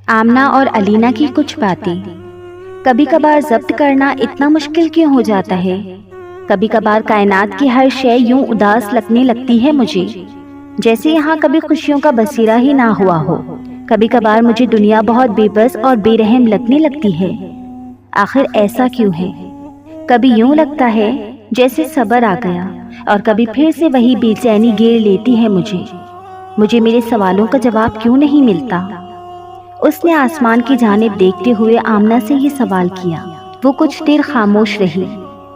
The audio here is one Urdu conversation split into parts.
آمنہ اور علینا کی کچھ باتیں۔ کبھی کبھار ضبط کرنا اتنا مشکل کیوں ہو جاتا ہے؟ کبھی کبھار کائنات کی ہر شے یوں اداس لگنے لگتی ہے مجھے، جیسے یہاں کبھی خوشیوں کا بسیرا ہی نہ ہوا ہو۔ کبھی کبھار مجھے دنیا بہت بے بس اور بے رحم لگنے لگتی ہے۔ آخر ایسا کیوں ہے؟ کبھی یوں لگتا ہے جیسے صبر آ گیا، اور کبھی پھر سے وہی بے چینی گھیر لیتی ہے مجھے میرے سوالوں کا جواب کیوں نہیں ملتا؟ اس نے آسمان کی جانب دیکھتے ہوئے آمنہ سے یہ سوال کیا۔ وہ کچھ دیر خاموش رہی،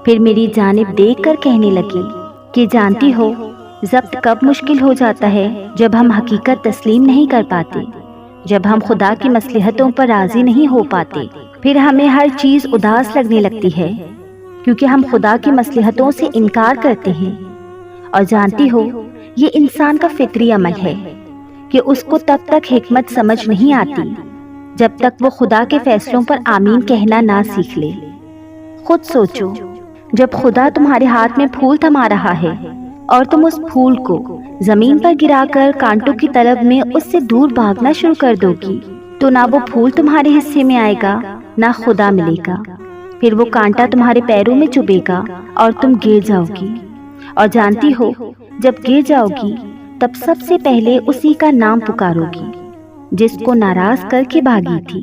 پھر میری جانب دیکھ کر کہنے لگی کہ جانتی ہو، ضبط کب مشکل ہو جاتا ہے جب ہم حقیقت تسلیم نہیں کر پاتے، جب ہم خدا کی مصلحتوں پر راضی نہیں ہو پاتے، پھر ہمیں ہر چیز اداس لگنے لگتی ہے کیونکہ ہم خدا کی مصلحتوں سے انکار کرتے ہیں۔ اور جانتی ہو، یہ انسان کا فطری عمل ہے کہ اس کو تب تک حکمت سمجھ نہیں آتی جب تک وہ خدا کے فیصلوں پر آمین کہنا نہ سیکھ لے۔ خود سوچو، جب خدا تمہارے ہاتھ میں پھول تھما رہا ہے اور تم اس پھول کو زمین پر گرا کر کانٹوں کی طلب میں اس سے دور بھاگنا شروع کر دو گی، تو نہ وہ پھول تمہارے حصے میں آئے گا، نہ خدا ملے گا۔ پھر وہ کانٹا تمہارے پیروں میں چبھے گا اور تم گر جاؤ گی۔ اور جانتی ہو، جب گر جاؤ گی تب سب سے پہلے اسی کا نام پکارو گی جس کو ناراض کر کے بھاگی تھی،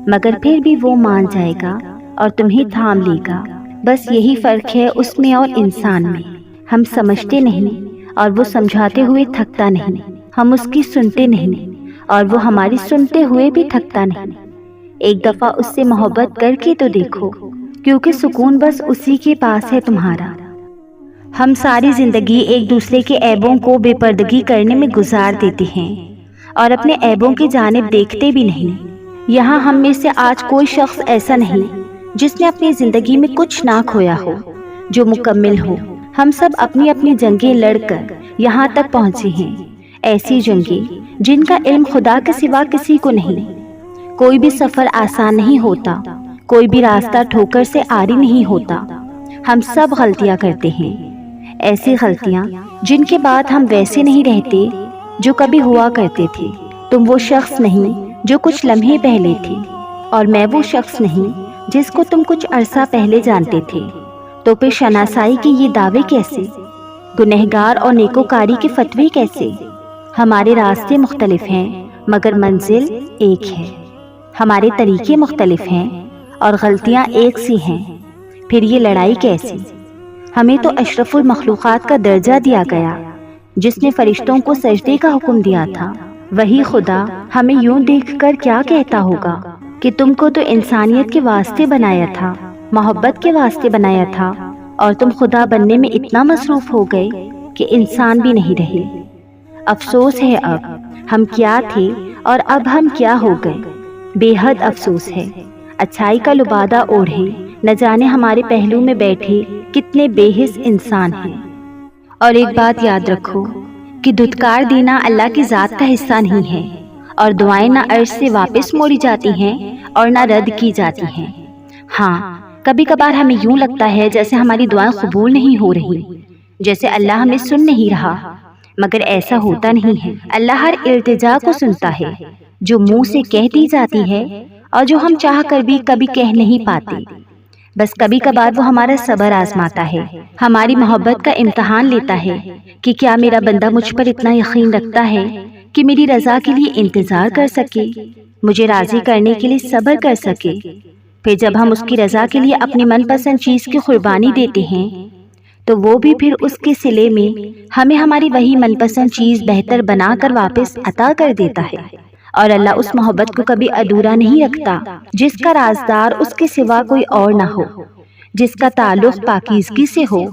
مگر پھر بھی وہ مان جائے گا اور تمہیں تھام لے گا۔ بس یہی فرق ہے اس میں اور انسان میں۔ ہم سمجھتے نہیں اور وہ سمجھاتے ہوئے تھکتا نہیں، ہم اس کی سنتے نہیں اور وہ ہماری سنتے ہوئے بھی تھکتا نہیں۔ ایک دفعہ اس سے محبت کر کے تو دیکھو، کیونکہ سکون بس اسی کے پاس ہے تمہارا۔ ہم ساری زندگی ایک دوسرے کے عیبوں کو بے پردگی کرنے میں گزار دیتے ہیں اور اپنے عیبوں کی جانب دیکھتے بھی نہیں۔ یہاں ہم میں سے آج کوئی شخص ایسا نہیں جس نے اپنی زندگی میں کچھ نہ کھویا ہو، جو مکمل ہو۔ ہم سب اپنی اپنی جنگیں لڑ کر یہاں تک پہنچے ہیں، ایسی جنگیں جن کا علم خدا کے سوا کسی کو نہیں۔ کوئی بھی سفر آسان نہیں ہوتا، کوئی بھی راستہ ٹھوکر سے عاری نہیں ہوتا۔ ہم سب غلطیاں کرتے ہیں، ایسی غلطیاں جن کے بعد ہم ویسے نہیں رہتے جو کبھی ہوا کرتے تھے۔ تم وہ شخص نہیں جو کچھ لمحے پہلے تھے، اور میں وہ شخص نہیں جس کو تم کچھ عرصہ پہلے جانتے تھے۔ تو پھر شناسائی کے یہ دعوے کیسے؟ گنہگار اور نیکوکاری کے فتوے کیسے؟ ہمارے راستے مختلف ہیں مگر منزل ایک ہے، ہمارے طریقے مختلف ہیں اور غلطیاں ایک سی ہیں۔ پھر یہ لڑائی کیسی؟ ہمیں تو اشرف المخلوقات کا درجہ دیا گیا، جس نے فرشتوں کو سجدے کا حکم دیا تھا۔ وہی خدا ہمیں یوں دیکھ کر کیا کہتا ہوگا کہ تم کو تو انسانیت کے واسطے بنایا تھا، محبت کے واسطے بنایا تھا، اور تم خدا بننے میں اتنا مصروف ہو گئے کہ انسان بھی نہیں رہے۔ افسوس ہے اب ہم کیا تھے اور اب ہم کیا ہو گئے، بے حد افسوس ہے۔ اچھائی کا لبادہ اوڑھے نہ جانے ہمارے پہلو میں بیٹھے کتنے بے حس انسان ہیں۔ اور ایک بات یاد رکھو کہ دھتکار دینا اللہ کی ذات کا حصہ نہیں ہے، اور دعائیں نہ عرش سے واپس موڑی جاتی ہیں اور نہ رد کی جاتی ہیں۔ ہاں، کبھی کبھار ہمیں یوں لگتا ہے جیسے ہماری دعائیں قبول نہیں ہو رہی، جیسے اللہ ہمیں سن نہیں رہا، مگر ایسا ہوتا نہیں ہے۔ اللہ ہر التجا کو سنتا ہے جو منہ سے کہہ دی جاتی ہے اور جو ہم چاہ کر بھی کبھی کہہ نہیں پاتے۔ بس کبھی کبھار وہ ہمارا صبر آزماتا ہے، ہماری محبت کا امتحان لیتا ہے کہ کیا میرا بندہ مجھ پر اتنا یقین رکھتا ہے کہ میری رضا کے لیے انتظار کر سکے، مجھے راضی کرنے کے لیے صبر کر سکے۔ پھر جب ہم اس کی رضا کے لیے اپنی من پسند چیز کی قربانی دیتے ہیں تو وہ بھی پھر اس کے صلے میں ہمیں ہماری وہی من پسند چیز بہتر بنا کر واپس عطا کر دیتا ہے۔ اور اللہ اس محبت کو کبھی ادھورا نہیں رکھتا جس کا رازدار اس کے سوا کوئی اور نہ ہو، جس کا تعلق پاکیزگی سے ہو،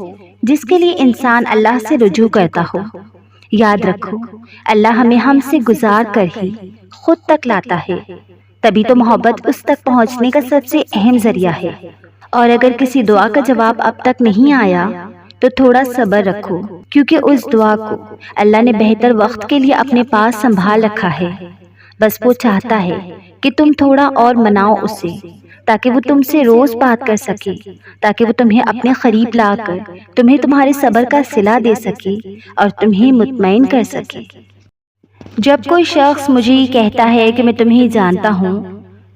جس کے لیے انسان اللہ سے رجوع کرتا ہو۔ یاد رکھو، اللہ ہمیں ہم سے گزار کر ہی خود تک لاتا ہے، تبھی تو محبت اس تک پہنچنے کا سب سے اہم ذریعہ ہے۔ اور اگر کسی دعا کا جواب اب تک نہیں آیا تو تھوڑا صبر رکھو، کیونکہ اس دعا کو اللہ نے بہتر وقت کے لیے اپنے پاس سنبھال رکھا ہے۔ بس وہ چاہتا ہے کہ تم تھوڑا اور مناؤ اسے، تاکہ وہ تم سے روز بات کر سکے، تاکہ وہ تمہیں اپنے قریب لا کر تمہیں تمہارے صبر کا صلہ دے سکے اور تمہیں مطمئن کر سکے۔ جب کوئی شخص مجھے یہ کہتا ہے کہ میں تمہیں جانتا ہوں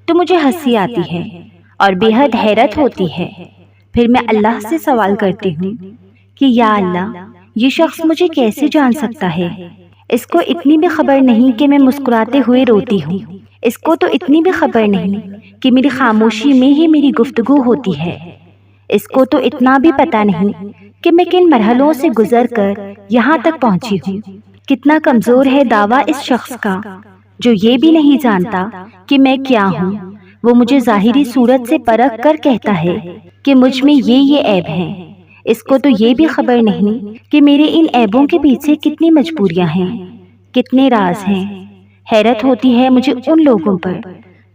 تو مجھے ہنسی آتی ہے اور بے حد حیرت ہوتی ہے۔ پھر میں اللہ سے سوال کرتی ہوں کہ یا اللہ، یہ شخص مجھے کیسے جان سکتا ہے؟ اس کو اتنی بھی خبر نہیں کہ میں مسکراتے ہوئے روتی ہوں، اس کو تو اتنی بھی خبر نہیں کہ میری خاموشی میں ہی میری گفتگو ہوتی ہے، اس کو تو اتنا بھی پتہ نہیں کہ میں کن مرحلوں سے گزر کر یہاں تک پہنچی ہوں۔ کتنا کمزور ہے دعویٰ اس شخص کا جو یہ بھی نہیں جانتا کہ میں کیا ہوں۔ وہ مجھے ظاہری صورت سے پرکھ کر کہتا ہے کہ مجھ میں یہ عیب ہیں۔ اس کو تو یہ بھی خبر نہیں کہ میرے ان عیبوں کے پیچھے کتنی مجبوریاں ہیں، کتنے راز ہیں۔ حیرت ہوتی ہے مجھے ان لوگوں پر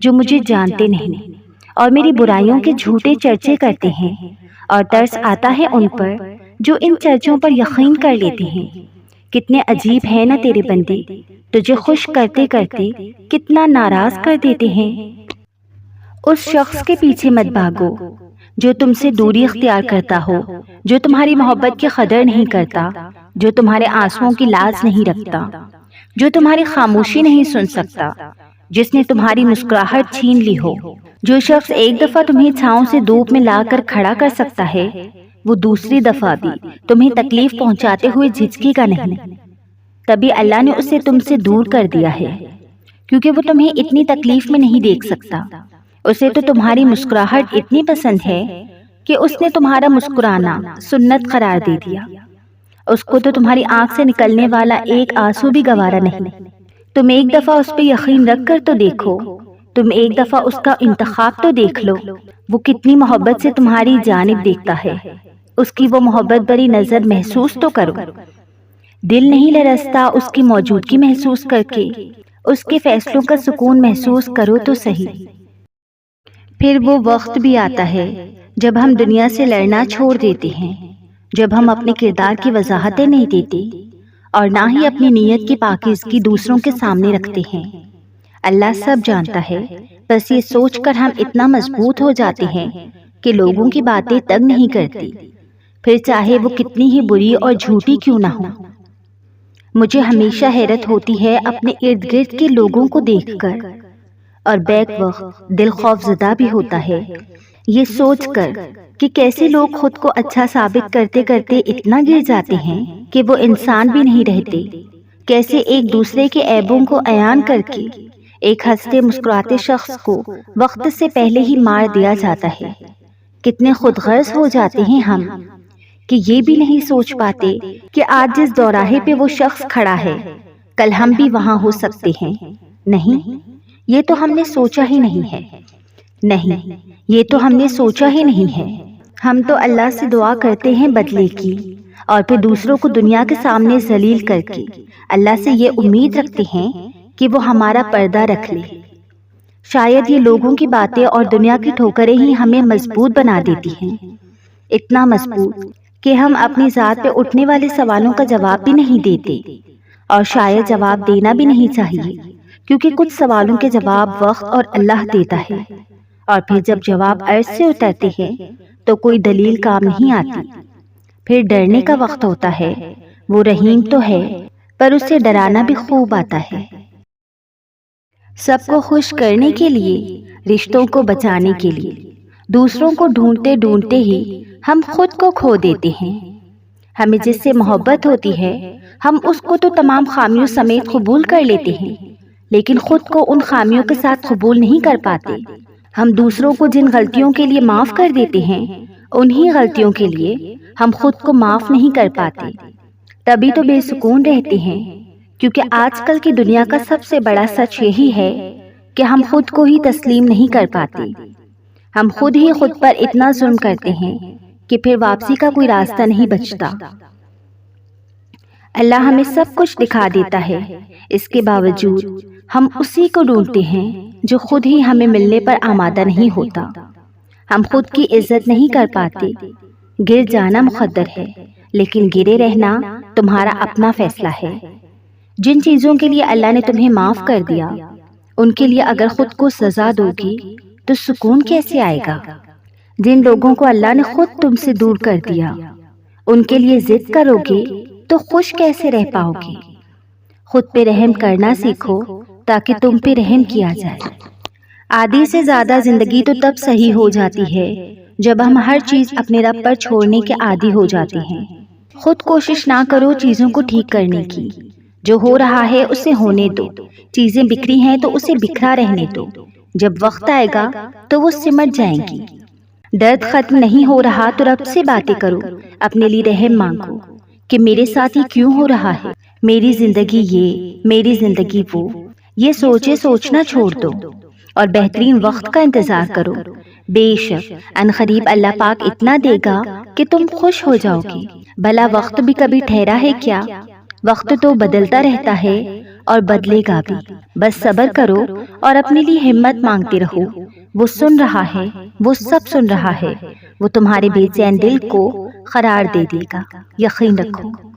جو مجھے جانتے نہیں اور میری برائیوں کے جھوٹے چرچے کرتے ہیں، اور ترس آتا ہے ان پر جو ان چرچوں پر یقین کر لیتے ہیں۔ کتنے عجیب ہیں نا تیرے بندے، تجھے خوش کرتے کرتے کتنا ناراض کر دیتے ہیں۔ اس شخص کے پیچھے مت بھاگو جو تم سے دوری اختیار کرتا ہو، جو تمہاری محبت کی قدر نہیں کرتا، جو تمہارے آنسوؤں کی لاج نہیں رکھتا، جو تمہاری خاموشی نہیں سن سکتا، جس نے تمہاری مسکراہٹ چھین لی ہو۔ جو شخص ایک دفعہ تمہیں چھاؤں سے دھوپ میں لا کر کھڑا کر سکتا ہے، وہ دوسری دفعہ بھی تمہیں تکلیف پہنچاتے ہوئے جھجکے گا نہیں۔ تبھی اللہ نے اسے تم سے دور کر دیا ہے، کیونکہ وہ تمہیں اتنی تکلیف میں نہیں دیکھ سکتا۔ اسے تو تمہاری مسکراہٹ اتنی پسند ہے کہ اس نے تمہارا مسکرانا سنت قرار دے دیا۔ اس کو تو تمہاری آنکھ سے نکلنے والا ایک آنسو بھی گوارا نہیں۔ تم ایک دفعہ اس پہ یقین رکھ کر تو دیکھو، تم ایک دفعہ اس کا انتخاب تو دیکھ لو۔ وہ کتنی محبت سے تمہاری جانب دیکھتا ہے، اس کی وہ محبت بری نظر محسوس تو کرو۔ دل نہیں لرزتا اس کی موجودگی محسوس کر کے، اس کے فیصلوں کا سکون محسوس کرو تو صحیح۔ پھر وہ وقت بھی آتا ہے جب ہم دنیا سے لڑنا چھوڑ دیتے ہیں، جب ہم اپنے کردار کی وضاحتیں نہیں دیتے اور نہ ہی اپنی نیت کی پاکیزگی دوسروں کے سامنے رکھتے ہیں۔ اللہ سب جانتا ہے، بس یہ سوچ کر ہم اتنا مضبوط ہو جاتے ہیں کہ لوگوں کی باتیں تنگ نہیں کرتی، پھر چاہے وہ کتنی ہی بری اور جھوٹی کیوں نہ ہو۔ مجھے ہمیشہ حیرت ہوتی ہے اپنے ارد گرد کے لوگوں کو دیکھ کر، اور بیک وقت دل خوف زدہ بھی ہوتا ہے یہ سوچ کر کہ کیسے لوگ خود کو اچھا ثابت کرتے کرتے اتنا گر جاتے ہیں کہ وہ انسان بھی نہیں رہتے، کیسے ایک دوسرے کے عیبوں کو عیان کر کے ایک ہنستے مسکراتے شخص کو وقت سے پہلے ہی مار دیا جاتا ہے۔ کتنے خود غرض ہو جاتے ہیں ہم کہ یہ بھی نہیں سوچ پاتے کہ آج جس دوراہے پہ وہ شخص کھڑا ہے، کل ہم بھی وہاں ہو سکتے ہیں۔ نہیں، یہ تو ہم نے سوچا ہی نہیں ہے، نہیں، یہ تو ہم نے سوچا ہی نہیں ہے۔ ہم تو اللہ سے دعا کرتے ہیں بدلے کی، اور پھر دوسروں کو دنیا کے سامنے ذلیل کر کے اللہ سے یہ امید رکھتے ہیں کہ وہ ہمارا پردہ رکھ لے۔ شاید یہ لوگوں کی باتیں اور دنیا کی ٹھوکریں ہی ہمیں مضبوط بنا دیتی ہیں، اتنا مضبوط کہ ہم اپنی ذات پہ اٹھنے والے سوالوں کا جواب بھی نہیں دیتے، اور شاید جواب دینا بھی نہیں چاہیے، کیونکہ کچھ سوالوں کے جواب وقت اور اللہ دیتا ہے، اور پھر جب جواب عرض سے اترتے ہیں تو کوئی دلیل کام نہیں آتی۔ پھر ڈرنے کا وقت ہوتا ہے، وہ رحیم تو ہے پر اسے ڈرانا بھی خوب آتا ہے۔ سب کو خوش کرنے کے لیے، رشتوں کو بچانے کے لیے، دوسروں کو ڈھونڈتے ڈھونڈتے ہی ہم خود کو کھو دیتے ہیں۔ ہمیں جس سے محبت ہوتی ہے ہم اس کو تو تمام خامیوں سمیت قبول کر لیتے ہیں، لیکن خود کو ان خامیوں کے ساتھ قبول نہیں کر پاتے۔ ہم دوسروں کو جن غلطیوں کے لیے معاف کر دیتے ہیں، انہی غلطیوں کے لیے ہم خود کو معاف نہیں کر پاتے۔ تبھی تو بے سکون رہتے ہیں، کیونکہ آج کل کی دنیا کا سب سے بڑا سچ یہی ہے کہ ہم خود کو ہی تسلیم نہیں کر پاتے۔ ہم خود ہی خود پر اتنا ظلم کرتے ہیں کہ پھر واپسی کا کوئی راستہ نہیں بچتا۔ اللہ ہمیں سب کچھ دکھا دیتا ہے، اس کے باوجود ہم اسی کو ڈھونڈتے ہیں جو خود ہی ہمیں ملنے پر آمادہ نہیں ہوتا۔ ہم خود کی عزت نہیں کر پاتے۔ گر جانا مقدر ہے، لیکن گرے رہنا تمہارا اپنا فیصلہ ہے۔ جن چیزوں کے لیے اللہ نے تمہیں معاف کر دیا، ان کے لیے اگر خود کو سزا دو گی تو سکون کیسے آئے گا؟ جن لوگوں کو اللہ نے خود تم سے دور کر دیا، ان کے لیے ضد کرو گے تو خوش کیسے رہ پاؤ گے؟ خود پہ رحم کرنا سیکھو تاکہ تم پہ رحم کیا جائے۔ آدھی سے زیادہ زندگی تو تب صحیح ہو جاتی ہے جب ہم ہر چیز اپنے رب پر چھوڑنے کے عادی ہو جاتے ہیں۔ خود کوشش نہ کرو چیزوں کو ٹھیک کرنے کی، جو ہو رہا ہے اسے ہونے دو۔ چیزیں بکھری ہیں تو اسے بکھرا رہنے دو، جب وقت آئے گا تو وہ سمٹ جائیں گی۔ درد ختم نہیں ہو رہا تو رب سے باتیں کرو، اپنے لیے رحم مانگو کہ میرے ساتھ یہ کیوں ہو رہا ہے، میری زندگی یہ، میری زندگی وہ۔ یہ سوچنا چھوڑ دو اور بہترین وقت کا انتظار کرو۔ بے شک عنقریب اللہ پاک اتنا دے گا کہ تم خوش ہو جاؤ گے۔ بھلا وقت بھی کبھی ٹھہرا ہے کیا؟ وقت تو بدلتا رہتا ہے اور بدلے گا بھی۔ بس صبر کرو اور اپنے لیے ہمت مانگتے رہو۔ وہ سن رہا ہے، وہ سب سن رہا ہے، وہ تمہارے بے چین دل کو قرار دے دے گا، یقین رکھو۔